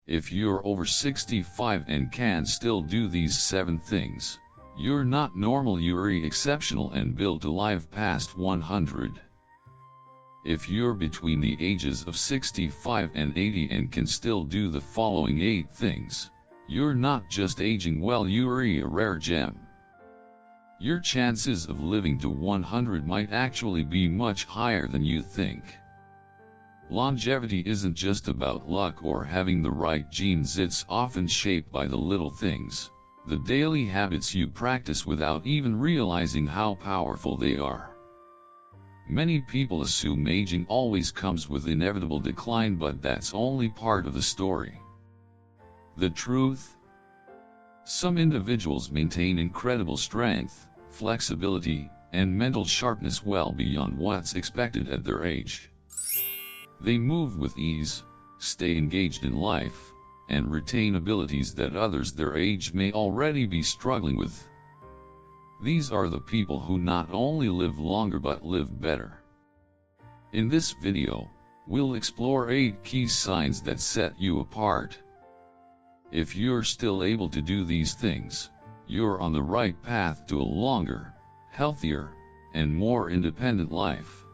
If you're over 65 and can still do these 7 things, you're not normal, you're exceptional and built to live past 100. If you're between the ages of 65 and 80 and can still do the following 8 things, you're not just aging well, you're a rare gem. Your chances of living to 100 might actually be much higher than you think. Longevity isn't just about luck or having the right genes, it's often shaped by the little things, the daily habits you practice without even realizing how powerful they are. Many people assume aging always comes with inevitable decline, but that's only part of the story. The truth? Some individuals maintain incredible strength, flexibility, and mental sharpness well beyond what's expected at their age. They move with ease, stay engaged in life, and retain abilities that others their age may already be struggling with. These are the people who not only live longer but live better. In this video, we'll explore 8 key signs that set you apart. If you're still able to do these things, you're on the right path to a longer, healthier, and more independent life.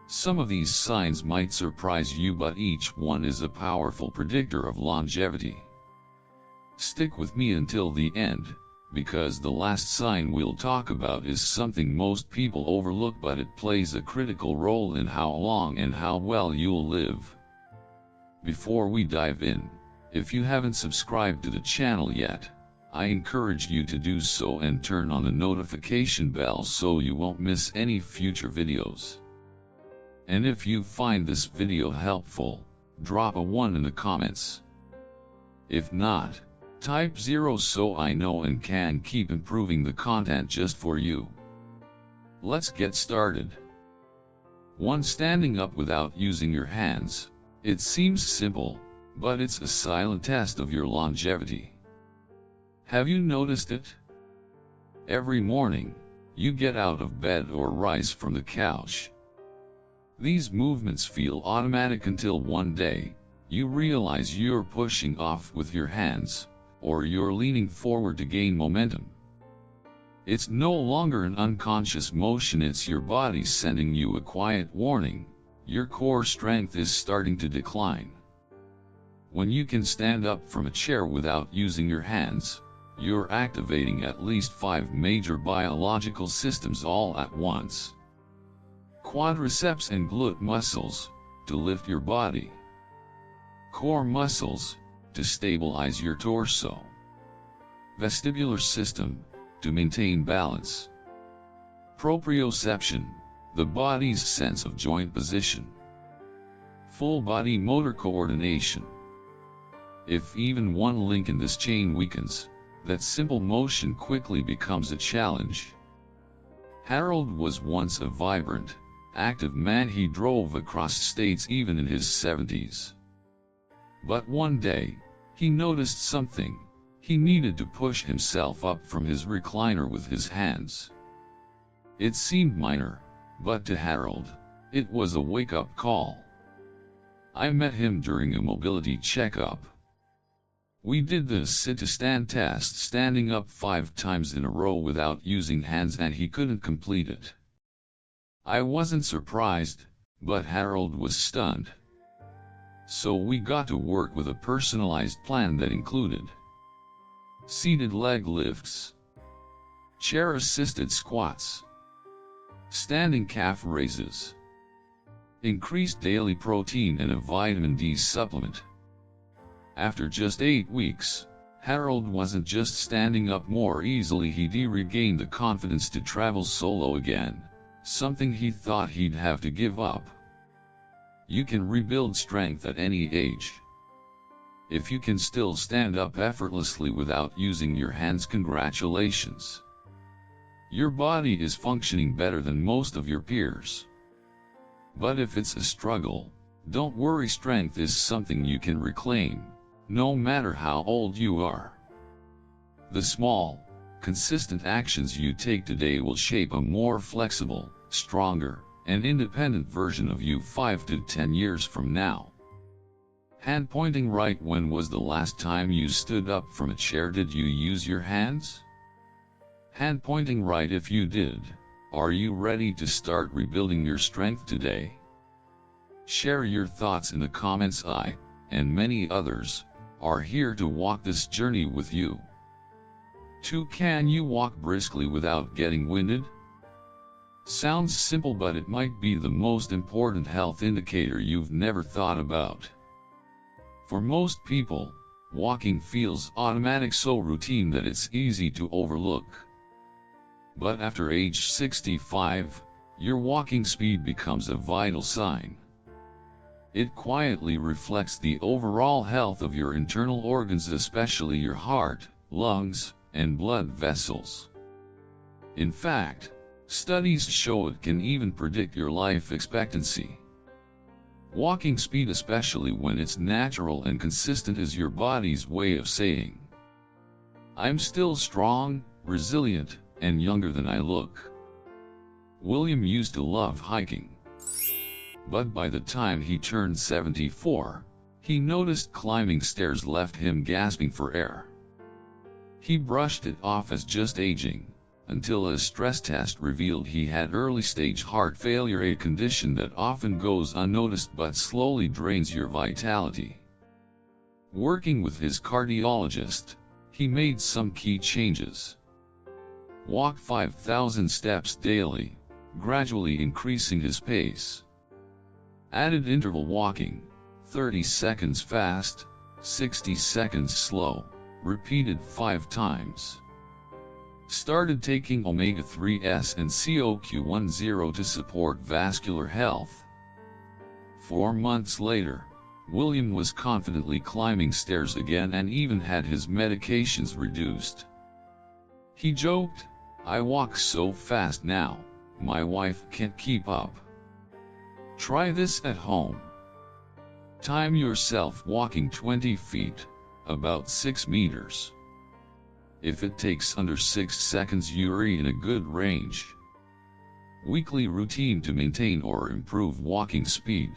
Some of these signs might surprise you, but each one is a powerful predictor of longevity. Stick with me until the end, because the last sign we'll talk about is something most people overlook, but it plays a critical role in how long and how well you'll live. Before we dive in, if you haven't subscribed to the channel yet, I encourage you to do so and turn on the notification bell so you won't miss any future videos. And if you find this video helpful, drop a 1 in the comments. If not, type 0 so I know and can keep improving the content just for you. Let's get started. 1. Standing up without using your hands. It seems simple, but it's a silent test of your longevity. Have you noticed it? Every morning, you get out of bed or rise from the couch. These movements feel automatic until one day, you realize you're pushing off with your hands, or you're leaning forward to gain momentum. It's no longer an unconscious motion, it's your body sending you a quiet warning: your core strength is starting to decline. When you can stand up from a chair without using your hands, you're activating at least 5 major biological systems all at once. Quadriceps and glute muscles, to lift your body. Core muscles, to stabilize your torso. Vestibular system, to maintain balance. Proprioception, the body's sense of joint position. Full body motor coordination. If even one link in this chain weakens, that simple motion quickly becomes a challenge. Harold was once a vibrant, active man. He drove across states even in his 70s. But one day, he noticed something. He needed to push himself up from his recliner with his hands. It seemed minor, but to Harold, it was a wake-up call. I met him during a mobility checkup. We did the sit-to-stand test, standing up 5 times in a row without using hands, and he couldn't complete it. I wasn't surprised, but Harold was stunned. So we got to work with a personalized plan that included seated leg lifts, chair-assisted squats, standing calf raises, increased daily protein, and a vitamin D supplement. After just 8 weeks, Harold wasn't just standing up more easily, he regained the confidence to travel solo again, something he thought he'd have to give up. You can rebuild strength at any age. If you can still stand up effortlessly without using your hands, congratulations. Your body is functioning better than most of your peers. But if it's a struggle, don't worry, strength is something you can reclaim, no matter how old you are. The small, consistent actions you take today will shape a more flexible, stronger, and independent version of you 5 to 10 years from now. Hand pointing right. When was the last time you stood up from a chair? Did you use your hands? Hand pointing right if you did. Are you ready to start rebuilding your strength today? Share your thoughts in the comments. I, and many others, are here to walk this journey with you. 2. Can you walk briskly without getting winded? Sounds simple, but it might be the most important health indicator you've never thought about. For most people, walking feels automatic, so routine that it's easy to overlook. But after age 65, your walking speed becomes a vital sign. It quietly reflects the overall health of your internal organs, especially your heart, lungs, and blood vessels. In fact, studies show it can even predict your life expectancy. Walking speed, especially when it's natural and consistent, is your body's way of saying, "I'm still strong, resilient, and younger than I look." William used to love hiking. But by the time he turned 74, he noticed climbing stairs left him gasping for air. He brushed it off as just aging, until a stress test revealed he had early-stage heart failure, a condition that often goes unnoticed but slowly drains your vitality. Working with his cardiologist, he made some key changes. Walk 5,000 steps daily, gradually increasing his pace. Added interval walking, 30 seconds fast, 60 seconds slow, repeated 5 times. Started taking omega-3s and CoQ10 to support vascular health. 4 months later, William was confidently climbing stairs again and even had his medications reduced. He joked, "I walk so fast now, my wife can't keep up." Try this at home. Time yourself walking 20 feet, about 6 meters. If it takes under 6 seconds, you're in a good range. Weekly routine to maintain or improve walking speed.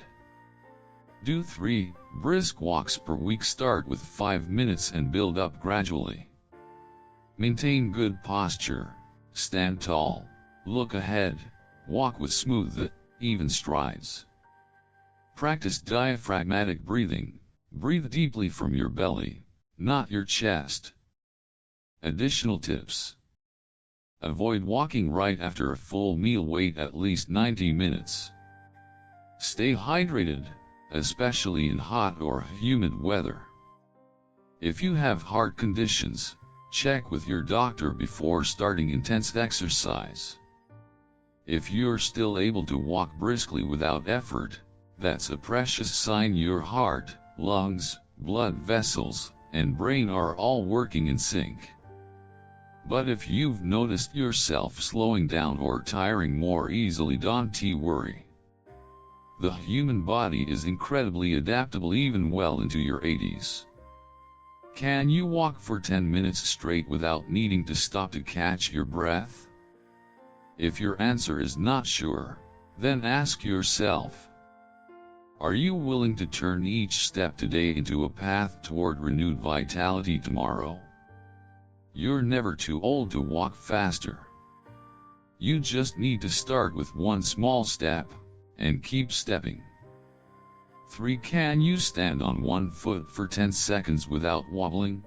Do 3 brisk walks per week. Start with 5 minutes and build up gradually. Maintain good posture, stand tall, look ahead, walk with smooth, even strides. Practice diaphragmatic breathing. Breathe deeply from your belly, not your chest. Additional tips. Avoid walking right after a full meal. Wait at least 90 minutes. Stay hydrated, especially in hot or humid weather. If you have heart conditions, check with your doctor before starting intense exercise. If you're still able to walk briskly without effort, that's a precious sign your heart, lungs, blood vessels, and brain are all working in sync. But if you've noticed yourself slowing down or tiring more easily, don't worry. The human body is incredibly adaptable even well into your 80s. Can you walk for 10 minutes straight without needing to stop to catch your breath? If your answer is not sure, then ask yourself, are you willing to turn each step today into a path toward renewed vitality tomorrow? You're never too old to walk faster. You just need to start with one small step, and keep stepping. 3. Can you stand on one foot for 10 seconds without wobbling?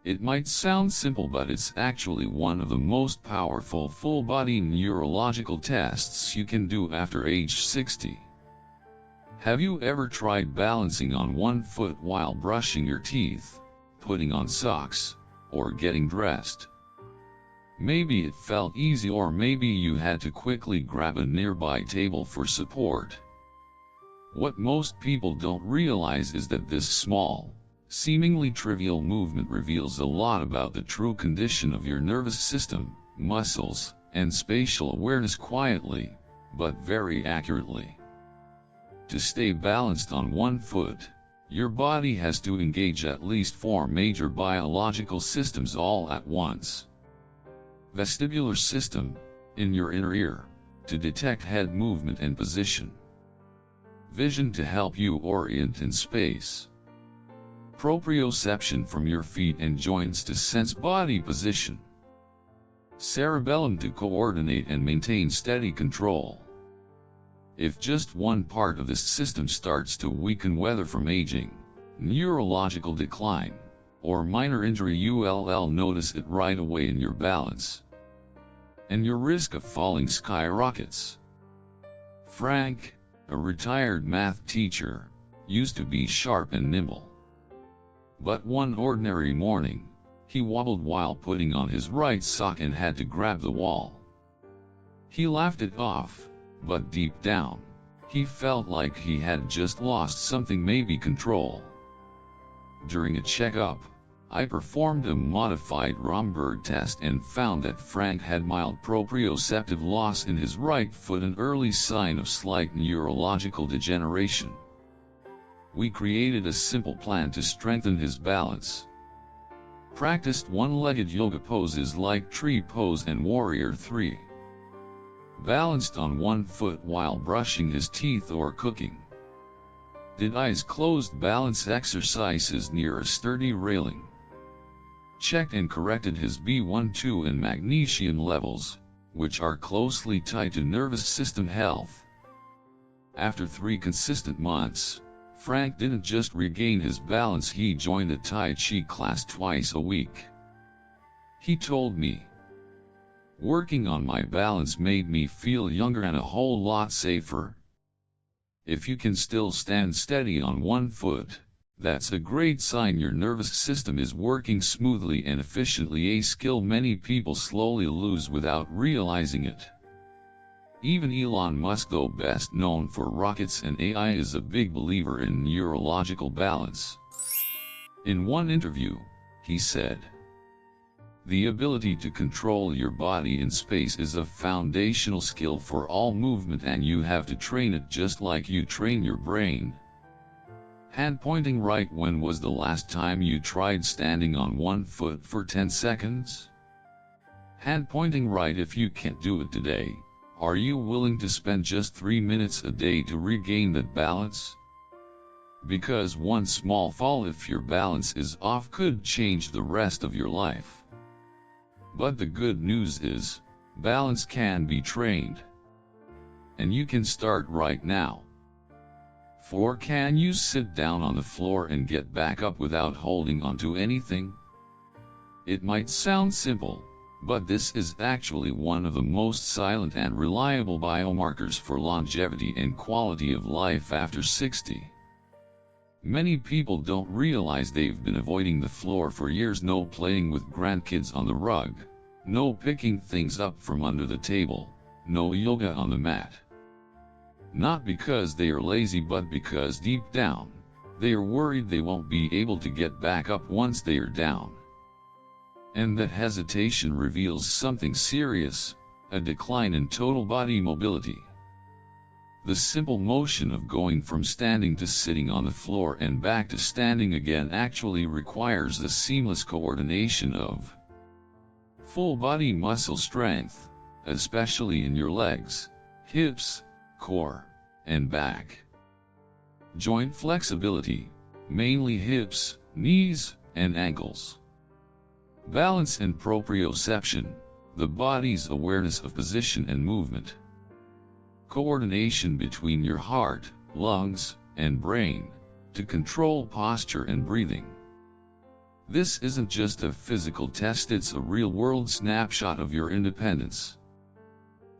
It might sound simple, but it's actually one of the most powerful full-body neurological tests you can do after age 60. Have you ever tried balancing on one foot while brushing your teeth, putting on socks, or getting dressed? Maybe it felt easy, or maybe you had to quickly grab a nearby table for support. What most people don't realize is that this small, seemingly trivial movement reveals a lot about the true condition of your nervous system, muscles, and spatial awareness, quietly, but very accurately. To stay balanced on one foot, your body has to engage at least 4 major biological systems all at once. Vestibular system, in your inner ear, to detect head movement and position. Vision to help you orient in space. Proprioception from your feet and joints to sense body position. Cerebellum to coordinate and maintain steady control. If just one part of this system starts to weaken, whether from aging, neurological decline, or minor injury, you'll notice it right away in your balance, and your risk of falling skyrockets. Frank, a retired math teacher, used to be sharp and nimble. But one ordinary morning, he wobbled while putting on his right sock and had to grab the wall. He laughed it off, but deep down, he felt like he had just lost something, maybe control. During a checkup, I performed a modified Romberg test and found that Frank had mild proprioceptive loss in his right foot, an early sign of slight neurological degeneration. We created a simple plan to strengthen his balance. Practiced one-legged yoga poses like tree pose and warrior 3. Balanced on one foot while brushing his teeth or cooking. Did eyes closed balance exercises near a sturdy railing. Checked and corrected his B12 and magnesium levels, which are closely tied to nervous system health. After 3 consistent months, Frank didn't just regain his balance, he joined a Tai Chi class twice a week. He told me, "Working on my balance made me feel younger and a whole lot safer." If you can still stand steady on one foot, that's a great sign your nervous system is working smoothly and efficiently, a skill many people slowly lose without realizing it. Even Elon Musk, though best known for rockets and AI, is a big believer in neurological balance. In one interview, he said, "The ability to control your body in space is a foundational skill for all movement, and you have to train it just like you train your brain." Hand pointing right. When was the last time you tried standing on one foot for 10 seconds? Hand pointing right. If you can't do it today, are you willing to spend just 3 minutes a day to regain that balance? Because one small fall, if your balance is off, could change the rest of your life. But the good news is, balance can be trained. And you can start right now. 4. Can you sit down on the floor and get back up without holding onto anything? It might sound simple, but this is actually one of the most silent and reliable biomarkers for longevity and quality of life after 60. Many people don't realize they've been avoiding the floor for years. No playing with grandkids on the rug, no picking things up from under the table, no yoga on the mat. Not because they are lazy, but because deep down, they are worried they won't be able to get back up once they are down. And that hesitation reveals something serious, a decline in total body mobility. The simple motion of going from standing to sitting on the floor and back to standing again actually requires the seamless coordination of full body muscle strength, especially in your legs, hips, core, and back. Joint flexibility, mainly hips, knees, and ankles. Balance and proprioception, the body's awareness of position and movement. Coordination between your heart, lungs, and brain, to control posture and breathing. This isn't just a physical test, it's a real-world snapshot of your independence.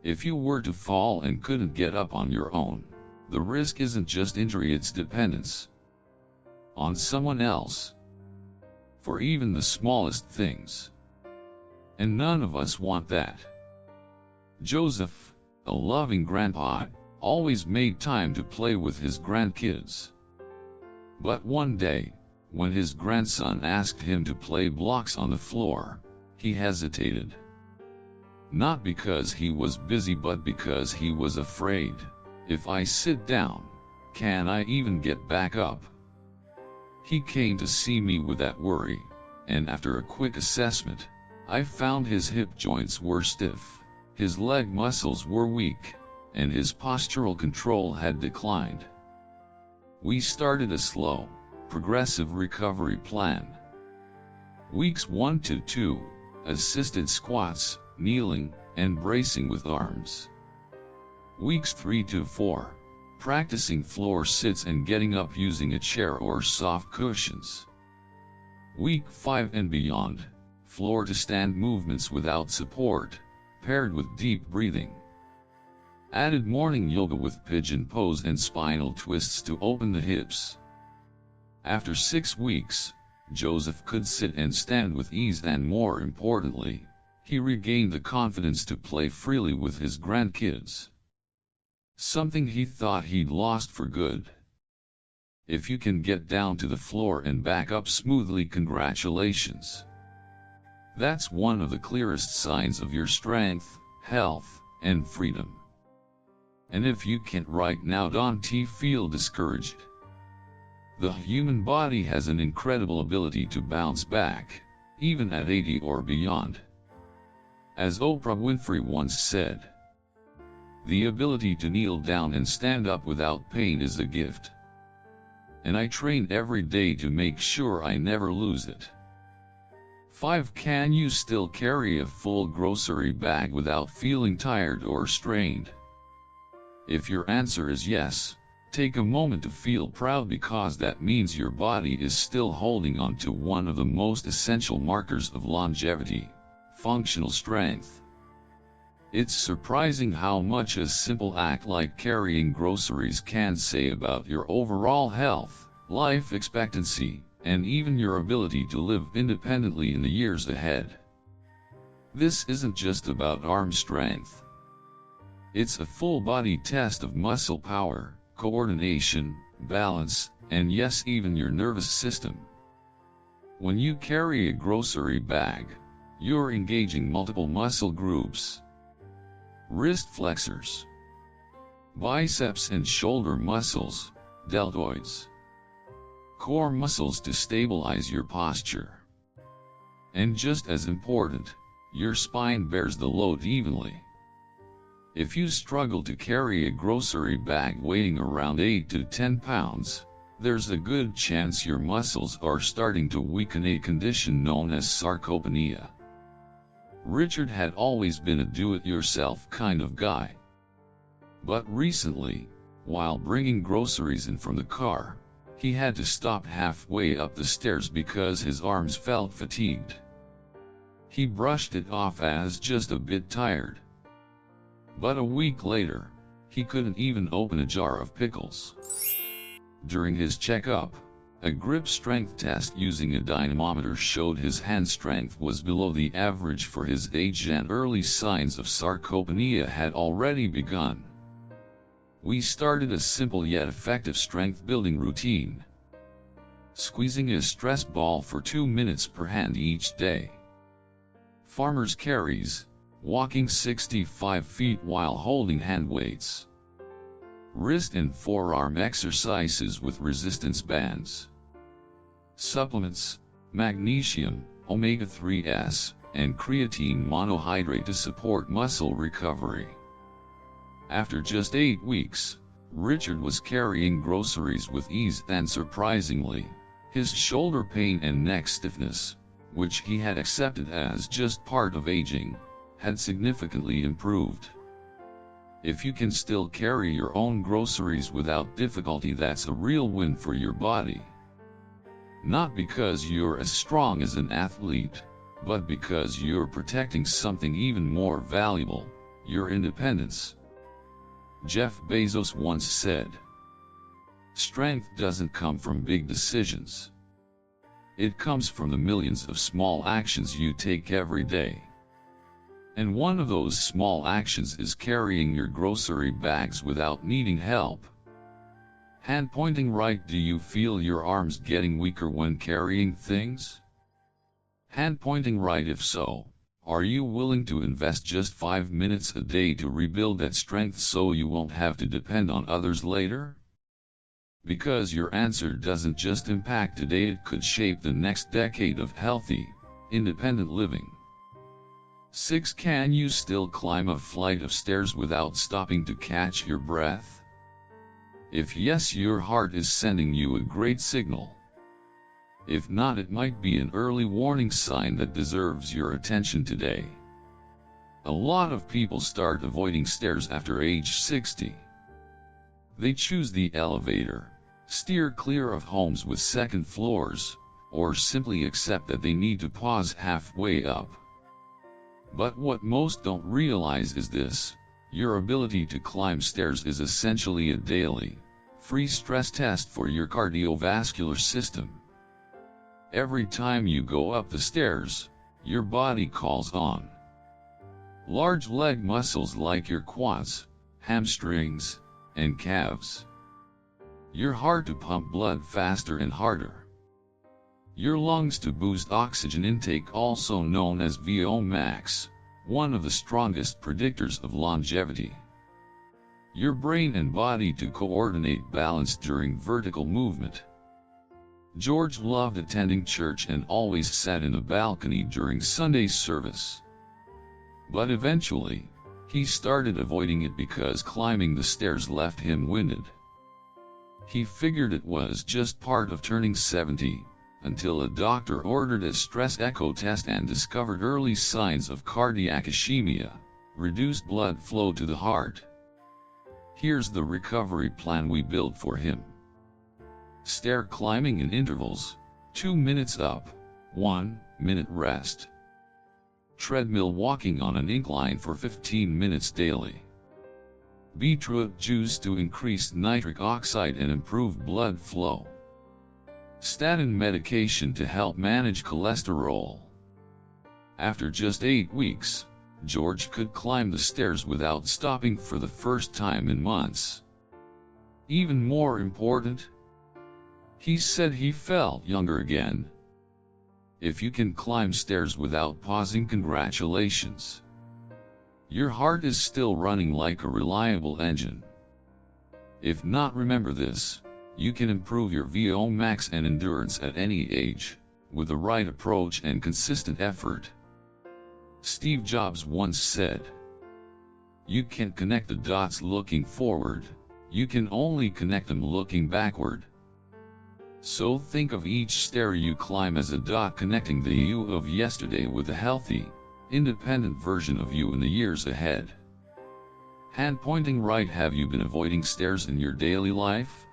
If you were to fall and couldn't get up on your own, the risk isn't just injury, it's dependence on someone else, for even the smallest things. And none of us want that. Joseph, a loving grandpa, always made time to play with his grandkids. But one day, when his grandson asked him to play blocks on the floor, he hesitated. Not because he was busy, but because he was afraid. If I sit down, can I even get back up? He came to see me with that worry, and after a quick assessment, I found his hip joints were stiff, his leg muscles were weak, and his postural control had declined. We started a slow, progressive recovery plan. Weeks 1 to 2, assisted squats, kneeling, and bracing with arms. Weeks 3 to 4, practicing floor sits and getting up using a chair or soft cushions. Week 5 and beyond, floor to stand movements without support, paired with deep breathing. Added morning yoga with pigeon pose and spinal twists to open the hips. After 6 weeks, Joseph could sit and stand with ease, and more importantly, he regained the confidence to play freely with his grandkids. Something he thought he'd lost for good. If you can get down to the floor and back up smoothly, congratulations. That's one of the clearest signs of your strength, health, and freedom. And if you can't right now, don't feel discouraged. The human body has an incredible ability to bounce back, even at 80 or beyond. As Oprah Winfrey once said, "The ability to kneel down and stand up without pain is a gift. And I train every day to make sure I never lose it." 5. Can you still carry a full grocery bag without feeling tired or strained? If your answer is yes, take a moment to feel proud, because that means your body is still holding on to one of the most essential markers of longevity, functional strength. It's surprising how much a simple act like carrying groceries can say about your overall health, life expectancy, and even your ability to live independently in the years ahead. This isn't just about arm strength. It's a full-body test of muscle power, coordination, balance, and yes, even your nervous system. When you carry a grocery bag, you're engaging multiple muscle groups. Wrist flexors, biceps and shoulder muscles, deltoids, core muscles to stabilize your posture. And just as important, your spine bears the load evenly. If you struggle to carry a grocery bag weighing around 8 to 10 pounds, there's a good chance your muscles are starting to weaken, a condition known as sarcopenia. Richard had always been a do-it-yourself kind of guy. But recently, while bringing groceries in from the car, he had to stop halfway up the stairs because his arms felt fatigued. He brushed it off as just a bit tired. But a week later, he couldn't even open a jar of pickles. During his checkup, a grip strength test using a dynamometer showed his hand strength was below the average for his age, and early signs of sarcopenia had already begun. We started a simple yet effective strength building routine. Squeezing a stress ball for 2 minutes per hand each day. Farmer's carries, walking 65 feet while holding hand weights. Wrist and forearm exercises with resistance bands. Supplements, magnesium, omega-3s, and creatine monohydrate to support muscle recovery. After just 8 weeks, Richard was carrying groceries with ease, and surprisingly, his shoulder pain and neck stiffness, which he had accepted as just part of aging, had significantly improved. If you can still carry your own groceries without difficulty, that's a real win for your body. Not because you're as strong as an athlete, but because you're protecting something even more valuable, your independence. Jeff Bezos once said, "Strength doesn't come from big decisions. It comes from the millions of small actions you take every day." And one of those small actions is carrying your grocery bags without needing help. Hand pointing right. Do you feel your arms getting weaker when carrying things? Hand pointing right. If so, are you willing to invest just 5 minutes a day to rebuild that strength so you won't have to depend on others later? Because your answer doesn't just impact today, it could shape the next decade of healthy, independent living. 6. Can you still climb a flight of stairs without stopping to catch your breath? If yes, your heart is sending you a great signal. If not, it might be an early warning sign that deserves your attention today. A lot of people start avoiding stairs after age 60. They choose the elevator, steer clear of homes with second floors, or simply accept that they need to pause halfway up. But what most don't realize is this: your ability to climb stairs is essentially a daily, free stress test for your cardiovascular system. Every time you go up the stairs, your body calls on large leg muscles like your quads, hamstrings, and calves. Your heart to pump blood faster and harder. Your lungs to boost oxygen intake, also known as VO max, one of the strongest predictors of longevity. Your brain and body to coordinate balance during vertical movement. George loved attending church and always sat in a balcony during Sunday service. But eventually, he started avoiding it because climbing the stairs left him winded. He figured it was just part of turning 70, until a doctor ordered a stress echo test and discovered early signs of cardiac ischemia, reduced blood flow to the heart. Here's the recovery plan we built for him. Stair climbing in intervals, 2 minutes up, 1 minute rest. Treadmill walking on an incline for 15 minutes daily. Beetroot juice to increase nitric oxide and improve blood flow. Statin medication to help manage cholesterol. After just 8 weeks, George could climb the stairs without stopping for the first time in months. Even more important, he said he felt younger again. If you can climb stairs without pausing, congratulations. Your heart is still running like a reliable engine. If not, remember this: you can improve your VO max and endurance at any age, with the right approach and consistent effort. Steve Jobs once said, "You can't connect the dots looking forward, you can only connect them looking backward." So think of each stair you climb as a dot connecting the you of yesterday with a healthy, independent version of you in the years ahead. Hand pointing right. Have you been avoiding stairs in your daily life?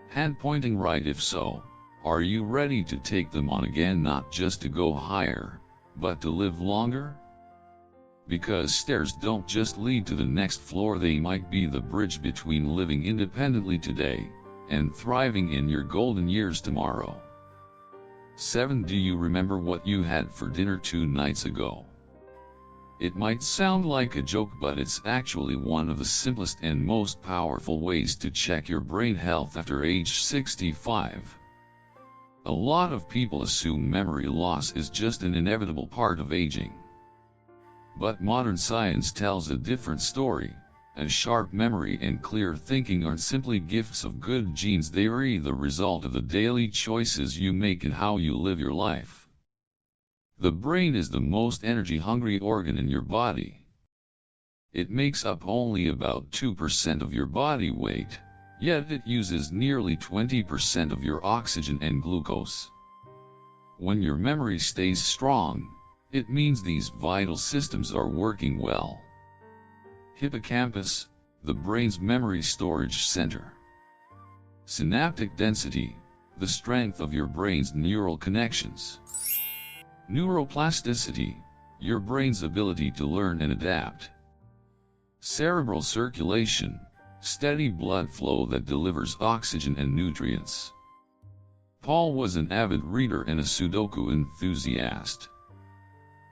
Hand pointing right. If so, are you ready to take them on again, not just to go higher, but to live longer? Because stairs don't just lead to the next floor, they might be the bridge between living independently today and thriving in your golden years tomorrow. 7. Do you remember what you had for dinner 2 nights ago? It might sound like a joke, but it's actually one of the simplest and most powerful ways to check your brain health after age 65. A lot of people assume memory loss is just an inevitable part of aging. But modern science tells a different story. A sharp memory and clear thinking aren't simply gifts of good genes, they are the result of the daily choices you make and how you live your life. The brain is the most energy-hungry organ in your body. It makes up only about 2% of your body weight, yet it uses nearly 20% of your oxygen and glucose. When your memory stays strong, it means these vital systems are working well. Hippocampus, the brain's memory storage center. Synaptic density, the strength of your brain's neural connections. Neuroplasticity, your brain's ability to learn and adapt. Cerebral circulation, steady blood flow that delivers oxygen and nutrients. Paul was an avid reader and a Sudoku enthusiast.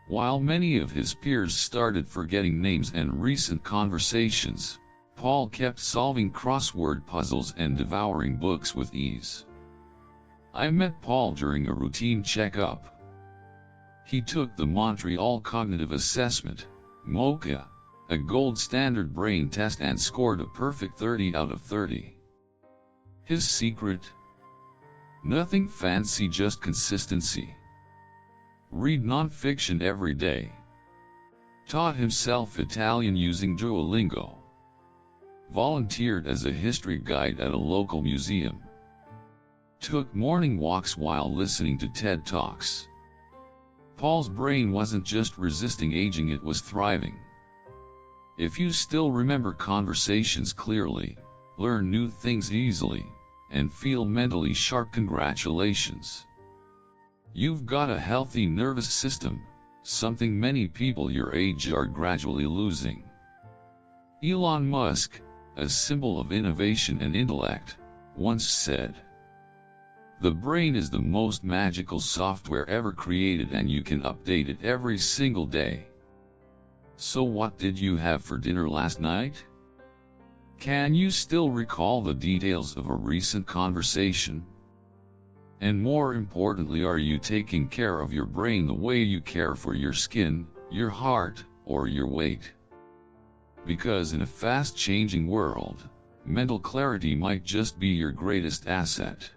While many of his peers started forgetting names and recent conversations, Paul kept solving crossword puzzles and devouring books with ease. I met Paul during a routine checkup. He took the Montreal Cognitive Assessment, MoCA, a gold standard brain test, and scored a perfect 30 out of 30. His secret? Nothing fancy, just consistency. Read non-fiction every day. Taught himself Italian using Duolingo. volunteered as a history guide at a local museum, took morning walks while listening to TED Talks. Paul's brain wasn't just resisting aging, it was thriving. If you still remember conversations clearly, learn new things easily, and feel mentally sharp, congratulations. You've got a healthy nervous system, something many people your age are gradually losing. Elon Musk, a symbol of innovation and intellect, once said, "The brain is the most magical software ever created and you can update it every single day." So what did you have for dinner last night? Can you still recall the details of a recent conversation? And more importantly, are you taking care of your brain the way you care for your skin, your heart, or your weight? Because in a fast-changing world, mental clarity might just be your greatest asset.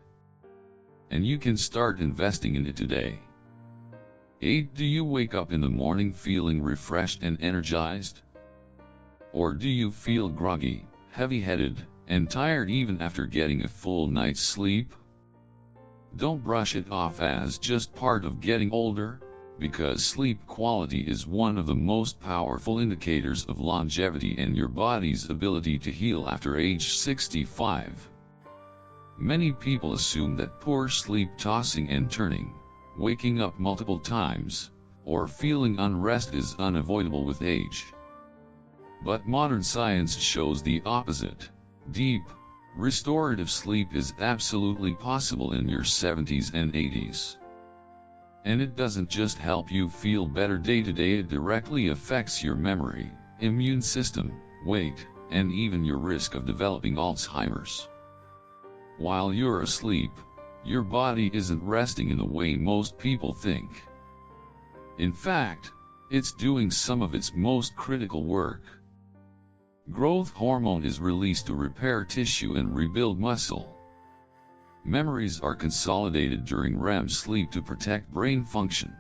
And you can start investing in it today. 8. Do you wake up in the morning feeling refreshed and energized? Or do you feel groggy, heavy-headed, and tired even after getting a full night's sleep? Don't brush it off as just part of getting older, because sleep quality is one of the most powerful indicators of longevity and your body's ability to heal after age 65. Many people assume that poor sleep, tossing and turning, waking up multiple times, or feeling unrest is unavoidable with age. But modern science shows the opposite. Deep, restorative sleep is absolutely possible in your 70s and 80s. And it doesn't just help you feel better day to day, it directly affects your memory, immune system, weight, and even your risk of developing Alzheimer's. While you're asleep, your body isn't resting in the way most people think. In fact, it's doing some of its most critical work. Growth hormone is released to repair tissue and rebuild muscle. Memories are consolidated during REM sleep to protect brain function.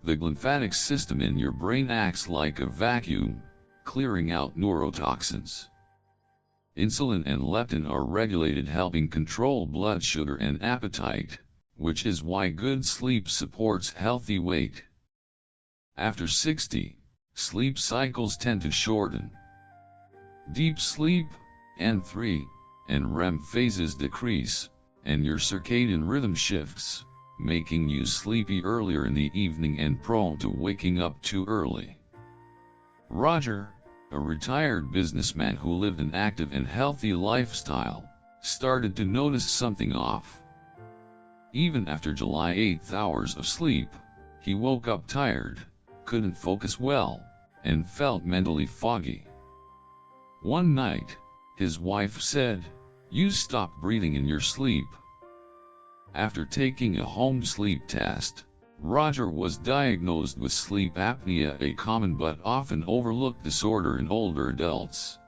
The lymphatic system in your brain acts like a vacuum, clearing out neurotoxins. Insulin and leptin are regulated, helping control blood sugar and appetite, which is why good sleep supports healthy weight. After 60, sleep cycles tend to shorten. Deep sleep, N3, and REM phases decrease, and your circadian rhythm shifts, making you sleepy earlier in the evening and prone to waking up too early. Roger, a retired businessman who lived an active and healthy lifestyle, started to notice something off. Even after July 8 hours of sleep, he woke up tired, couldn't focus well, and felt mentally foggy. One night, his wife said, "You stopped breathing in your sleep." After taking a home sleep test, Roger was diagnosed with sleep apnea, a common but often overlooked disorder in older adults.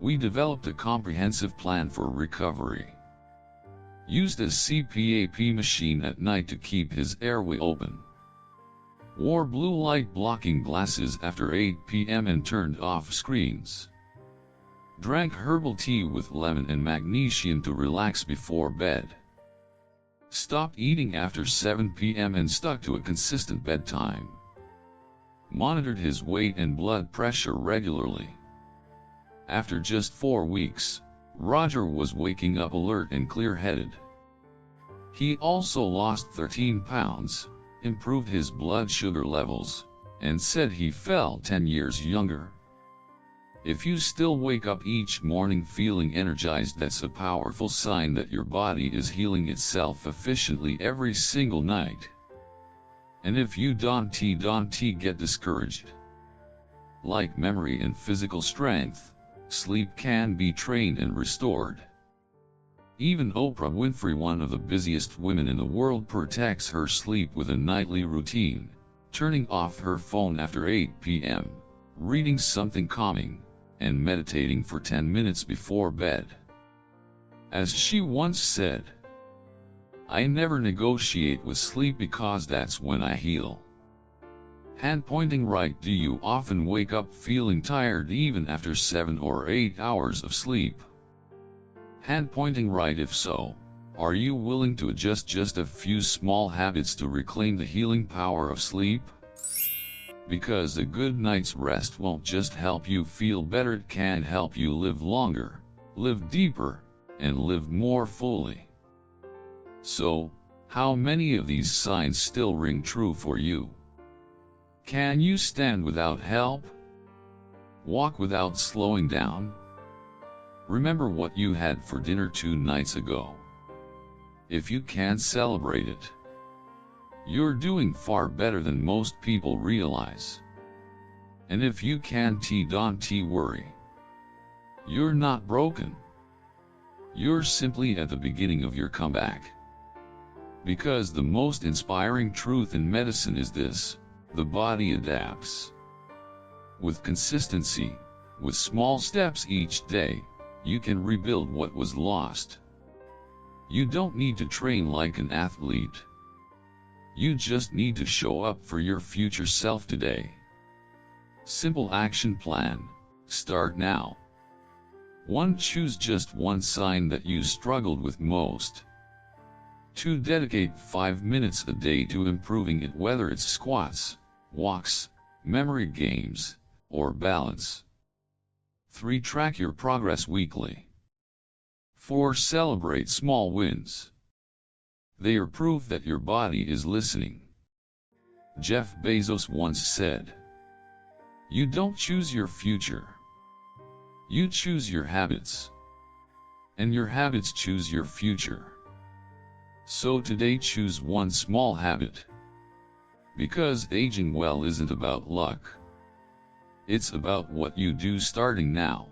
We developed a comprehensive plan for recovery. Used a CPAP machine at night to keep his airway open. Wore blue light blocking glasses after 8 p.m. and turned off screens. Drank herbal tea with lemon and magnesium to relax before bed. Stopped eating after 7 p.m. and stuck to a consistent bedtime. Monitored his weight and blood pressure regularly. After just 4 weeks, Roger was waking up alert and clear-headed. He also lost 13 pounds, improved his blood sugar levels, and said he felt 10 years younger. If you still wake up each morning feeling energized, that's a powerful sign that your body is healing itself efficiently every single night. And if you don't get discouraged. Like memory and physical strength, sleep can be trained and restored. Even Oprah Winfrey, one of the busiest women in the world, protects her sleep with a nightly routine, turning off her phone after 8 p.m., reading something calming, and meditating for 10 minutes before bed. As she once said, "I never negotiate with sleep because that's when I heal." Hand pointing right. Do you often wake up feeling tired even after 7 or 8 hours of sleep? Hand pointing right. If so, are you willing to adjust just a few small habits to reclaim the healing power of sleep? Because a good night's rest won't just help you feel better, it can help you live longer, live deeper, and live more fully. So, how many of these signs still ring true for you? Can you stand without help? Walk without slowing down? Remember what you had for dinner 2 nights ago. If you can celebrate it, you're doing far better than most people realize. And if you can't, don't worry. You're not broken. You're simply at the beginning of your comeback. Because the most inspiring truth in medicine is this: the body adapts. With consistency, with small steps each day, you can rebuild what was lost. You don't need to train like an athlete. You just need to show up for your future self today. Simple action plan. Start now. 1. Choose just one sign that you struggled with most. 2. Dedicate 5 minutes a day to improving it, whether it's squats, walks, memory games, or balance. 3. Track your progress weekly. 4. Celebrate small wins. They are proof that your body is listening. Jeff Bezos once said, "You don't choose your future. You choose your habits. And your habits choose your future." So today, choose one small habit. Because aging well isn't about luck. It's about what you do starting now.